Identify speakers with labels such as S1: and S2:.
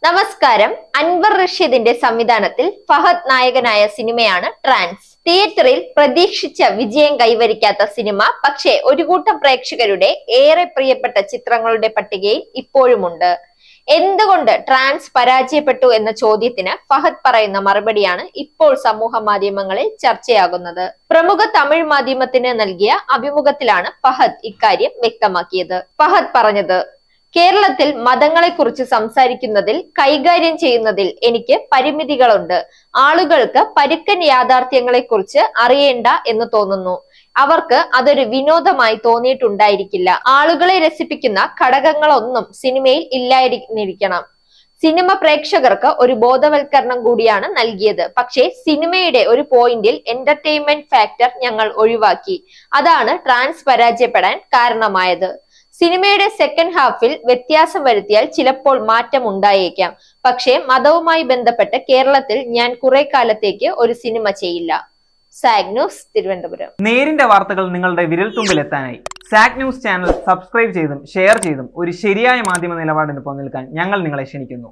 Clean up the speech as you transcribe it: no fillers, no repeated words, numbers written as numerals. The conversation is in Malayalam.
S1: നമസ്കാരം. അൻവർ റഷീദിന്റെ സംവിധാനത്തിൽ ഫഹദ് നായകനായ സിനിമയാണ് ട്രാൻസ്. തിയേറ്ററിൽ പ്രതീക്ഷിച്ച വിജയം കൈവരിക്കാത്ത സിനിമ, പക്ഷേ ഒരു കൂട്ടം പ്രേക്ഷകരുടെ ഏറെ പ്രിയപ്പെട്ട ചിത്രങ്ങളുടെ പട്ടികയിൽ ഇപ്പോഴുമുണ്ട്. എന്തുകൊണ്ട് ട്രാൻസ് പരാജയപ്പെട്ടു എന്ന ചോദ്യത്തിന് ഫഹദ് പറയുന്ന മറുപടിയാണ് ഇപ്പോൾ സമൂഹ മാധ്യമങ്ങളിൽ ചർച്ചയാകുന്നത്. പ്രമുഖ തമിഴ് മാധ്യമത്തിന് നൽകിയ അഭിമുഖത്തിലാണ് ഫഹദ് ഇക്കാര്യം വ്യക്തമാക്കിയത്. ഫഹദ് പറഞ്ഞത്: കേരളത്തിൽ മതങ്ങളെക്കുറിച്ച് സംസാരിക്കുന്നതിൽ, കൈകാര്യം ചെയ്യുന്നതിൽ എനിക്ക് പരിമിതികളുണ്ട്. ആളുകൾക്ക് പരുക്കൻ യാഥാർത്ഥ്യങ്ങളെക്കുറിച്ച് അറിയേണ്ട എന്ന് തോന്നുന്നു. അവർക്ക് അതൊരു വിനോദമായി തോന്നിയിട്ടുണ്ടായിരിക്കില്ല. ആളുകളെ രസിപ്പിക്കുന്ന ഘടകങ്ങളൊന്നും സിനിമയിൽ ഇല്ലായിരുന്നിരിക്കണം. സിനിമ പ്രേക്ഷകർക്ക് ഒരു ബോധവൽക്കരണം കൂടിയാണ് നൽകിയത്. പക്ഷേ സിനിമയുടെ ഒരു പോയിന്റിൽ എന്റർടൈൻമെന്റ് ഫാക്ടർ ഞങ്ങൾ ഒഴിവാക്കി. അതാണ് ട്രാൻസ് പരാജയപ്പെടാൻ കാരണമായത്. സിനിമയുടെ സെക്കൻഡ് ഹാഫിൽ വ്യത്യാസം വരുത്തിയാൽ ചിലപ്പോൾ മാറ്റം ഉണ്ടായേക്കാം. പക്ഷേ മതവുമായി ബന്ധപ്പെട്ട് കേരളത്തിൽ ഞാൻ കുറെ കാലത്തേക്ക് ഒരു സിനിമ ചെയ്യില്ല. Zag news, Thiruvananthapuram.
S2: നേരിന്റെ വാർത്തകൾ നിങ്ങളുടെ വിരൽത്തുമ്പിൽ എത്താനായി സാഗ് ന്യൂസ് ചാനൽ സബ്സ്ക്രൈബ് ചെയ്തും ഷെയർ ചെയ്തും ഒരു ശരിയായ മാധ്യമ നിലപാടിനൊപ്പം നിൽക്കാൻ ഞങ്ങൾ നിങ്ങളെ ക്ഷണിക്കുന്നു.